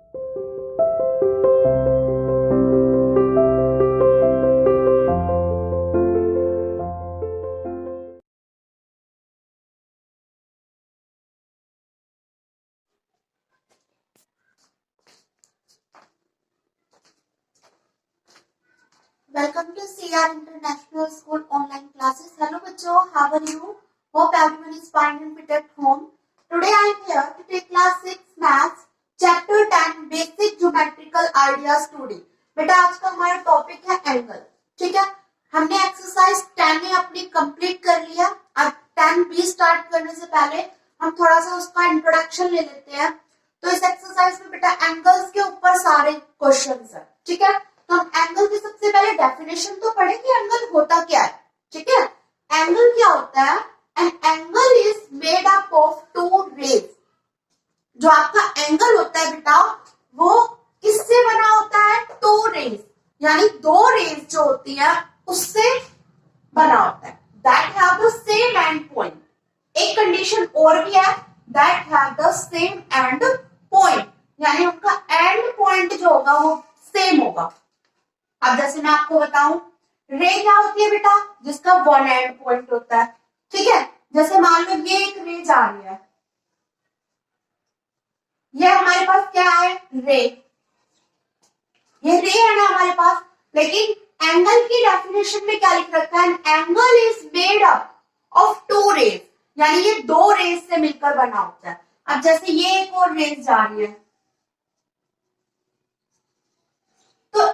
Welcome to CR International School online classes. Hello bachcho, how are you? Hope everyone is fine and fit at home. Today I am here to take class 6 maths chapter 10 basic geometrical ideas today. बेटा आज का हमारा topic है angle. ठीक है, हमने exercise 10 ने अपनी कंप्लीट कर लिया. अब 10 भी स्टार्ट करने से पहले हम थोड़ा सा उसका इंट्रोडक्शन ले लेते हैं. तो इस एक्सरसाइज में बेटा एंगल्स के ऊपर सारे क्वेश्चंस है. ठीक है, तो हम एंगल की सबसे पहले डेफिनेशन तो पढ़े कि एंगल होता क्या है. ठीक है, एंगल क्या होता है? An angle is made up of two rays. जो आपका एंगल होता है बेटा वो किससे बना होता है? टू रेज, यानी दो रेज जो होती है उससे बना होता है. That have the same and point. एक कंडीशन और भी है, that have the same and point, यानी उनका एंड पॉइंट जो होगा वो सेम होगा. अब जैसे मैं आपको बताऊं, रे क्या होती है बेटा? जिसका वन एंड पॉइंट होता है. ठीक है, जैसे मान लो ये एक रे जा रही है, ये हमारे पास क्या है? रे. ये रे है ना हमारे पास. लेकिन एंगल की डेफिनेशन में क्या लिख रखा है? Angle is made up of two rays, यानी ये दो रेज से मिलकर बना होता है. अब जैसे ये एक और रेज जा रही है, तो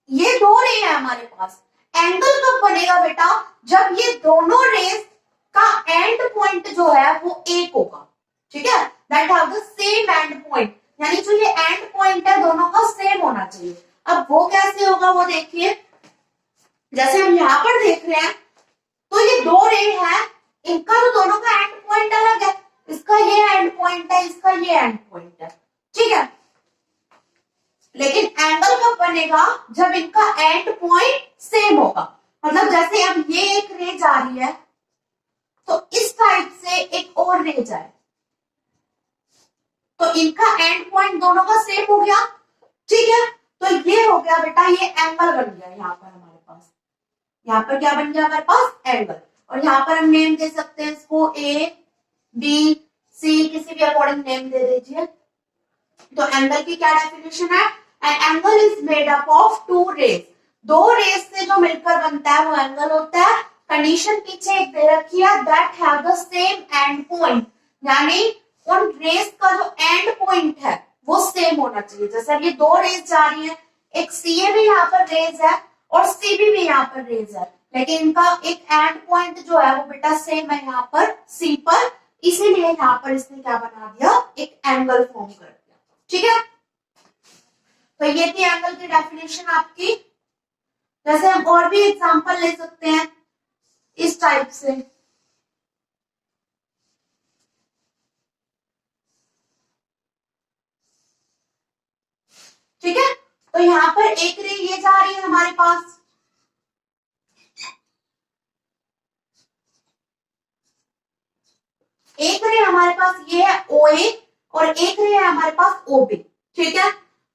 ये दो रे है हमारे पास. एंगल कब बनेगा बेटा? जब ये दोनों रेज का एंड पॉइंट जो है वो एक होगा. ठीक है, that have the same and point, यानी जो ये एंड पॉइंट है दोनों का सेम होना चाहिए. अब वो कैसे होगा वो देखिए. जैसे हम यहाँ पर देख रहे हैं, तो ये दो रे है, इनका तो दोनों का एंड पॉइंट अलग है. इसका ये एंड पॉइंट है, इसका ये एंड पॉइंट है. ठीक है, लेकिन एंगल कब बनेगा? जब इनका एंड पॉइंट सेम होगा. मतलब जैसे अब ये एक रे जा रही है, तो इस साइड से एक और रे जाए, तो इनका एंड पॉइंट दोनों का सेम हो गया. ठीक है, तो ये हो गया बेटा, ये एंगल बन गया. यहाँ पर हमारे पास, यहाँ पर क्या बन गया हमारे पास? एंगल. और यहाँ पर हम नेम दे सकते हैं इसको ए बी सी, किसी भी अकॉर्डिंग नेम दे दीजिए. तो एंगल की क्या डेफिनेशन है? An angle is made up of two rays. दो रेज से जो मिलकर बनता है वो एंगल होता है. कंडीशन पीछे एक दे रखी है, that have the same and point, यानी उन रेज का जो एंड पॉइंट है वो सेम होना चाहिए. जैसे अब ये दो रेज जा रही है, एक सी ए भी यहाँ पर रेज है और सी बी भी यहाँ पर रेज है, लेकिन इनका एक एंड पॉइंट जो है वो बेटा सेम है यहाँ पर सी पर. इसीलिए यहाँ पर इसने क्या बना दिया? एक एंगल फॉर्म कर दिया. ठीक है, तो ये थी एंगल की डेफिनेशन आपकी. जैसे हम और भी एग्जांपल ले सकते हैं इस टाइप से. ठीक है, तो यहाँ पर एक रे ये जा रही है हमारे पास, एक रे हमारे पास ये है ओ ए, और एक रे है हमारे पास ओ बी. ठीक है,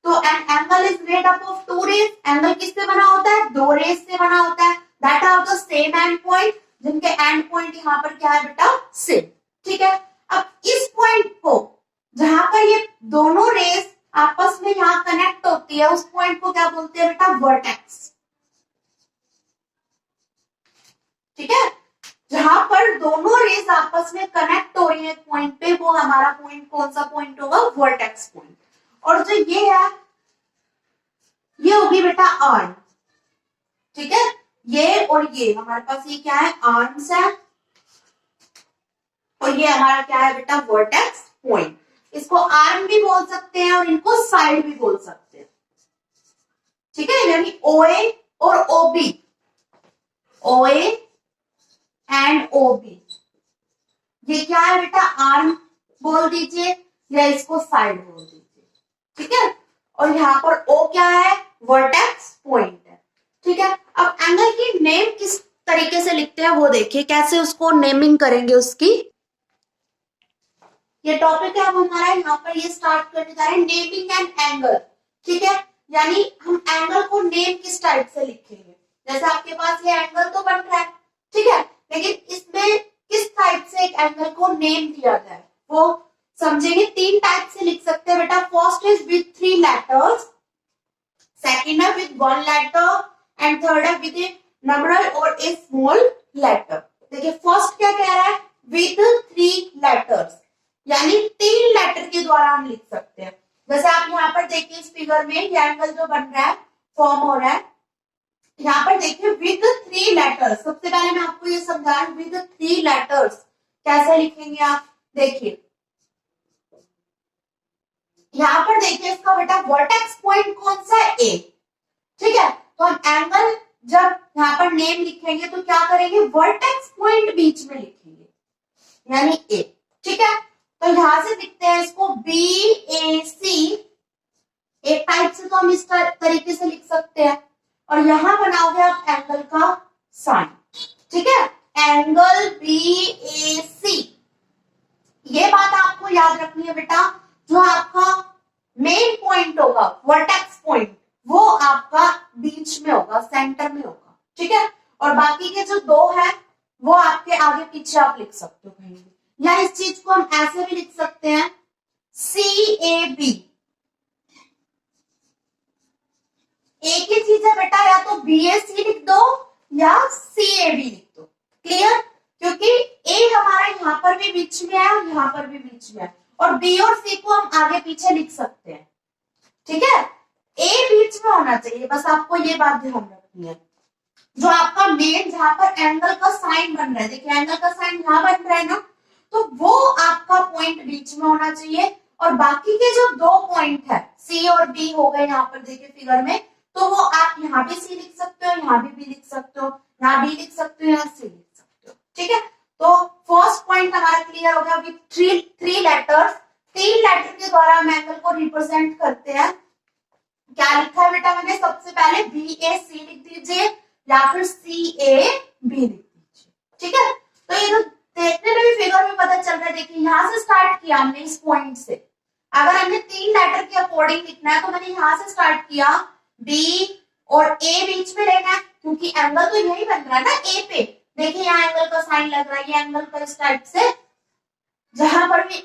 तो an angle is made up of two rays. Angle किससे बना होता है? दो रेज से बना होता है. That have the same and point, जिनके एंड पॉइंट यहाँ पर क्या है बेटा? सेम. ठीक है, अब इस पॉइंट को जहां पर ये दोनों रेज आपस में यहाँ कनेक्ट होती है, उस पॉइंट को क्या बोलते हैं बेटा? वर्टेक्स. ठीक है, जहां पर दोनों रेज आपस में कनेक्ट हो रही है पॉइंट पे, वो हमारा पॉइंट कौन सा पॉइंट होगा? Vertex point. और जो ये है ये होगी बेटा आर्म. ठीक है, ये और ये हमारे पास ये क्या है? आर्म्स है, और ये हमारा क्या है बेटा? Vertex point. इसको आर्म भी बोल सकते हैं और इनको साइड भी बोल सकते हैं. ठीक है, यानी ओ ए और O B, O A and O B, ये क्या है बेटा? आर्म बोल दीजिए या इसको साइड बोल दीजिए. ठीक है, और यहाँ पर ओ क्या है? वर्टेक्स पॉइंट है. ठीक है, अब एंगल की नेम किस तरीके से लिखते हैं वो देखिए, कैसे उसको नेमिंग करेंगे उसकी. ये टॉपिक है अब हमारा, यहाँ पर ये स्टार्ट करने जा रहे हैं नेमिंग एंड एंगल। ठीक है, यानी हम एंगल को नेम किस टाइप से लिखेंगे। जैसे आपके पास ये एंगल तो बन रहा है, ठीक है, लेकिन इसमें किस टाइप से एक एंगल को नेम दिया जाए वो समझेंगे। 3 टाइप से लिख सकते हैं बेटा। First is with 3 letters, second है विद 1 लेटर एंड थर्ड है विद ए नंबरल और ए स्मॉल लेटर। देखिए फर्स्ट क्या कह रहा है, विद 3 लेटर्स, यानी 3 लेटर के द्वारा हम लिख सकते हैं। जैसे आप यहाँ पर देखिए इस फिगर में ये एंगल जो बन रहा है, फॉर्म हो रहा है, यहाँ पर देखिए विद 3 लेटर्स। सबसे पहले मैं आपको ये समझाऊं विद 3 लेटर्स कैसे लिखेंगे आप। देखिए यहाँ पर देखिए इसका बेटा वर्टेक्स पॉइंट कौन सा है, ए। ठीक है, तो हम एंगल जब यहाँ पर नेम लिखेंगे तो क्या करेंगे, वर्टेक्स पॉइंट बीच में लिखेंगे, यानी ए। ठीक है, तो यहां से लिखते हैं इसको BAC। एक टाइप से तो हम इस तरीके से लिख सकते हैं, और यहां बनाओगे आप एंगल का साइन। ठीक है, एंगल BAC। ये बात आपको याद रखनी है बेटा, जो आपका मेन पॉइंट होगा, वर्टेक्स पॉइंट, वो आपका बीच में होगा, सेंटर में होगा। ठीक है, और बाकी के जो 2 है वो आपके आगे पीछे आप लिख सकते हो कहीं भी, या इस चीज को हम ऐसे भी लिख सकते हैं CAB। एक ही चीज है बेटा, या तो BAC लिख दो या CAB लिख दो। क्लियर, क्योंकि A हमारा यहाँ पर भी बीच में है और यहाँ पर भी बीच में है, और B और C को हम आगे पीछे लिख सकते हैं। ठीक है, A बीच में होना चाहिए, बस आपको ये बात ध्यान रखनी है। जो आपका मेन जहां पर एंगल का साइन बन रहा है, देखिए एंगल का साइन यहाँ बन रहा है ना, तो वो आपका पॉइंट बीच में होना चाहिए, और बाकी के जो 2 पॉइंट है C और B हो गए यहाँ पर देखिए फिगर में, तो वो आप यहाँ भी C लिख सकते हो, यहाँ भी B लिख सकते हो, यहाँ B लिख सकते हो, यहाँ C लिख सकते हो। ठीक है, तो फर्स्ट पॉइंट हमारा क्लियर हो गया विद 3 लेटर्स। 3 लेटर के द्वारा हम एंगल को रिप्रेजेंट करते हैं। क्या लिखा है बेटा मैंने, सबसे पहले BAC लिख दीजिए या फिर CAB लिख दीजिए। ठीक है, तो ये तो देखने में भी फिगर में पता चल रहा है। देखिए यहां से स्टार्ट किया हमने इस पॉइंट से, अगर हमने 3 लेटर के अकॉर्डिंग लिखना है तो मैंने यहां से स्टार्ट किया, B और A बीच में लेना है, क्योंकि एंगल तो यही बन रहा है ना A पे। देखिए यहाँ एंगल का साइन लग रहा है, ये एंगल का इस टाइप से, जहां पर भी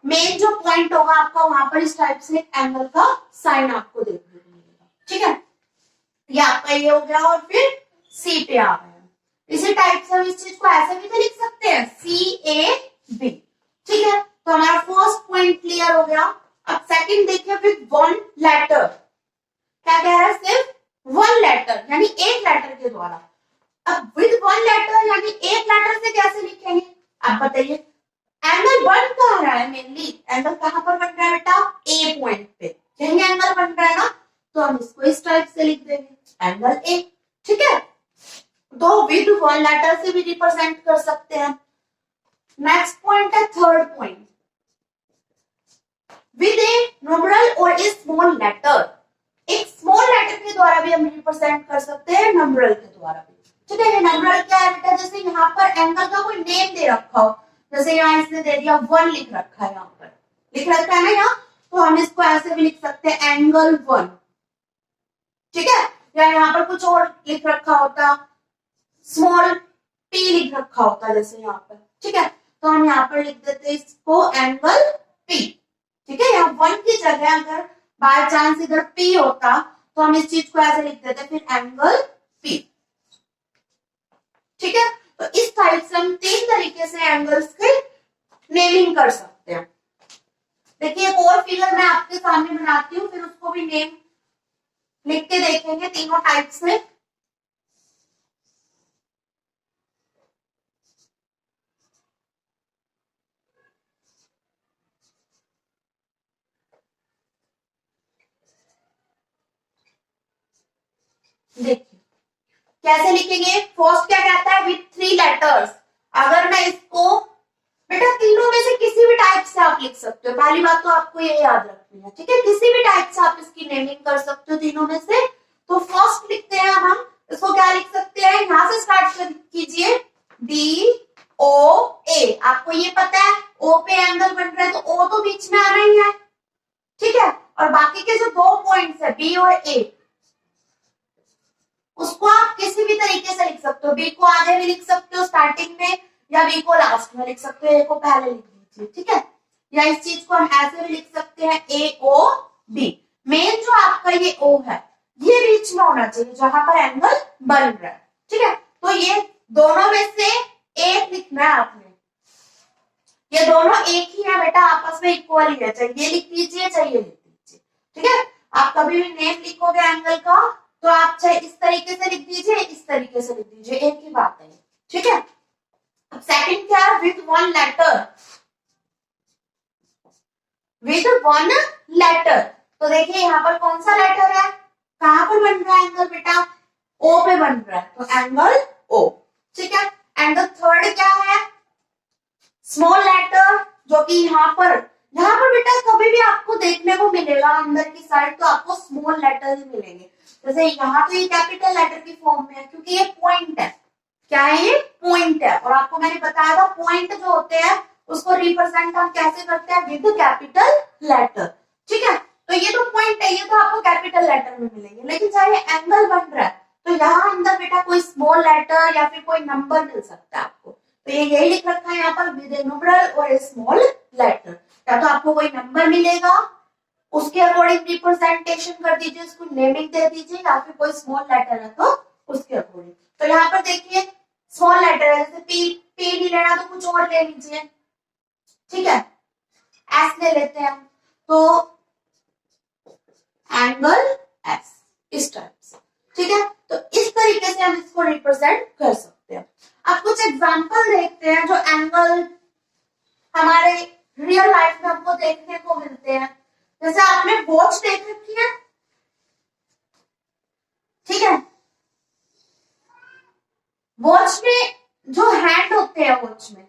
मेन जो पॉइंट होगा आपका वहां पर इस टाइप से एंगल का साइन आपको देखने को मिलेगा। ठीक है, ये आपका ये हो गया, और फिर C पे आ गया। इसी टाइप से हम इस चीज को ऐसे भी तो लिख सकते हैं CAB। ठीक है, तो हमारा फर्स्ट पॉइंट क्लियर हो गया। अब सेकंड देखिए विद 1 लेटर, क्या कह रहा है, सिर्फ 1 लेटर, यानी एक लेटर के द्वारा। अब विद 1 लेटर यानी एक लेटर से कैसे लिखेंगे आप बताइए। एंगल बन कहाँ रहा है, मेनली एंगल कहां पर बन रहा है बेटा, A पॉइंट पे, यही एंगल बन रहा है ना, तो हम इसको इस टाइप से लिख देंगे एंगल A। ठीक है, तो विद 1 लेटर से भी रिप्रेजेंट कर सकते हैं। नेक्स्ट पॉइंट है third point, with A numeral और ए स्मॉल लेटर। एक स्मॉल लेटर के द्वारा भी हम रिप्रेजेंट कर सकते हैं, नुमेरल के द्वारा भी। ठीक है, नुमेरल क्या है बेटा, जैसे यहाँ पर एंगल का कोई नेम दे रखा हो, जैसे यहाँ इसने दे दिया 1 लिख रखा है, यहाँ पर लिख रखा है ना यहाँ, तो हम इसको ऐसे भी लिख सकते हैं एंगल 1। ठीक है, या यहाँ पर कुछ और लिख रखा होता, स्मॉल p लिख रखा होता जैसे यहाँ पर। ठीक है, तो हम यहाँ पर लिख देते हैं इसको एंगल p। ठीक है, यहाँ 1 की जगह अगर बाय चांस इधर p होता तो हम इस चीज को ऐसे लिख देते फिर एंगल p। ठीक है, तो इस टाइप से हम 3 तरीके से एंगल्स के नेमिंग कर सकते हैं। देखिए एक और फिगर मैं आपके सामने बनाती हूँ, फिर उसको भी नेम लिख के देखेंगे तीनों टाइप से। देखिए कैसे लिखेंगे, फर्स्ट क्या कहता है विथ 3 लेटर्स। अगर मैं इसको बेटा तीनों में से किसी भी टाइप से आप लिख सकते हो, पहली बात तो आपको ये याद रखनी है। ठीक है, किसी भी टाइप से आप इसकी नेमिंग कर सकते हो तीनों में से। तो फर्स्ट लिखते हैं हम इसको, क्या लिख सकते हैं, यहां से स्टार्ट कीजिए ओ ए, आपको ये पता है ओ पे एंगल बन रहा है तो ओ तो बीच में आना ही है, ठीक है। और बाकी के जो दो पॉइंट्स है बी और ए, उसको आप किसी भी तरीके से लिख सकते हो, बी को आगे भी लिख सकते हो स्टार्टिंग में, या बी को लास्ट में लिख सकते हो, ए को पहले लिख दीजिए, ठीक है। या इस चीज को हम ऐसे भी लिख सकते हैं ए ओ बी। मेन जो आपका ये ओ है ये बीच में होना चाहिए जहां पर एंगल बन रहा है, ठीक है। तो ये दोनों में से एक लिखना है आपने, ये दोनों एक ही है बेटा, आपस में इक्वल ही है, चाहे ये लिख दीजिए चाहे ये लिख दीजिए, ठीक है। आप कभी भी नेम लिखोगे एंगल का तो आप चाहे इस तरीके से लिख दीजिए इस तरीके से लिख दीजिए, एक ही बात है, ठीक है। अब सेकंड क्या है, with one letter, with one letter. तो देखिए यहाँ पर कौन सा लेटर है, कहां पर बन रहा है एंगल बेटा, ओ पे बन रहा है, तो एंगल ओ, ठीक है। एंड थर्ड क्या है, स्मॉल लेटर, जो कि यहाँ पर बेटा कभी भी आपको देखने को मिलेगा अंदर की साइड तो आपको स्मॉल लेटर ही मिलेंगे। जैसे यहाँ तो ये कैपिटल लेटर की फॉर्म में है क्योंकि ये पॉइंट है, क्या है ये पॉइंट है, और आपको मैंने बताया था पॉइंट जो होते हैं उसको रिप्रेजेंट हम कैसे करते हैं, विद कैपिटल लेटर, ठीक है। तो ये तो पॉइंट है, ये तो आपको कैपिटल लेटर में मिलेंगे, लेकिन चाहे एंगल बन रहा है तो यहाँ अंदर बेटा कोई स्मॉल लेटर या फिर कोई नंबर मिल सकता है आपको, तो ये यही लिख रखा है यहाँ पर विद ए न्यूमेरल और ए स्मॉल लेटर। या तो आपको कोई नंबर मिलेगा उसके अकॉर्डिंग रिप्रेजेंटेशन कर दीजिए, उसको नेमिंग दे दीजिए, या फिर कोई स्मॉल लेटर है तो उसके अकॉर्डिंग। तो यहाँ पर देखिए स्मॉल लेटर है, जैसे पी, पी नहीं लेना तो कुछ और ले लीजिए, ठीक है, एस ले लेते हैं हम, तो एंगल एस इस टाइप से, ठीक है। तो इस तरीके से हम इसको रिप्रेजेंट कर सकते हैं। अब कुछ एग्जांपल देखते हैं जो एंगल हमारे रियल लाइफ में हमको देखने को मिलते हैं। जैसे आपने वॉच देख रखी है, ठीक है, वॉच में जो हैंड होते हैं वॉच में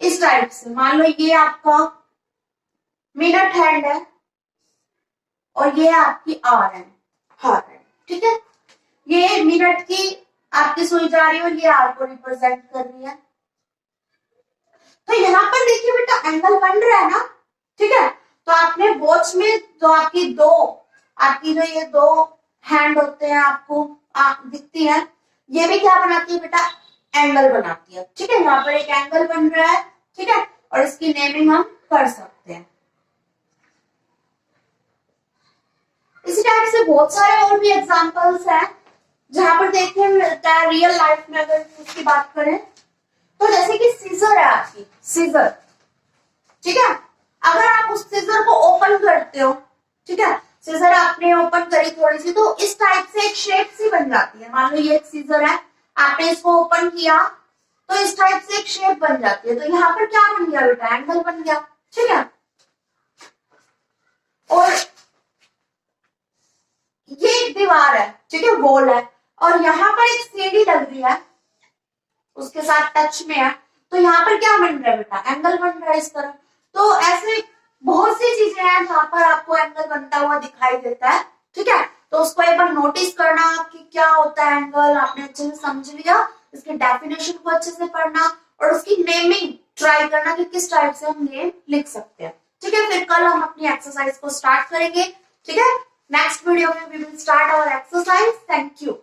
इस टाइप से, मान लो ये आपका मिनट हैंड है और ये आपकी आर है, हार है, ठीक है। ये मिनट की आपकी सुई जा रही है और ये आर को रिप्रेजेंट कर रही है। तो यहाँ पर देखिए बेटा एंगल बन रहा है ना, ठीक है। तो आपने वॉच में जो आपकी जो ये दो हैंड होते हैं आपको दिखती है, ये भी क्या बनाती है बेटा, एंगल बनाती है, ठीक है। यहाँ पर एक एंगल बन रहा है, ठीक है, और इसकी नेमिंग हम कर सकते हैं। इसी टाइप से बहुत सारे और भी एग्जांपल्स हैं जहां पर देखने मिलता है रियल लाइफ में। अगर उसकी बात करें तो जैसे कि सीजर है आपकी, सीजर, ठीक है, अगर आप उस सीजर को ओपन करते हो, ठीक है, सीजर आपने ओपन करी थोड़ी सी तो इस टाइप से एक शेप सी बन जाती है। मान लो ये एक सीजर है, आपने इसको ओपन किया तो इस टाइप से एक शेप बन जाती है, तो यहाँ पर क्या बन गया बेटा, एंगल बन गया, ठीक है। और ये एक दीवार है, ठीक है, वॉल है, और यहाँ पर एक सीढ़ी लग रही है उसके साथ टच में है, तो यहाँ पर क्या बन रहा है बेटा, एंगल बन रहा है इस तरह। तो ऐसे बहुत सी चीजें हैं जहां पर आपको एंगल बनता हुआ दिखाई देता है, ठीक है। तो उसको एक बार नोटिस करना कि क्या होता है एंगल, आपने अच्छे से समझ लिया, इसके डेफिनेशन को अच्छे से पढ़ना और उसकी नेमिंग ट्राई करना कि किस टाइप से हम नेम लिख सकते हैं, ठीक है। फिर कल हम अपनी एक्सरसाइज को स्टार्ट करेंगे, ठीक है। नेक्स्ट वीडियो में we will start our exercise. Thank you.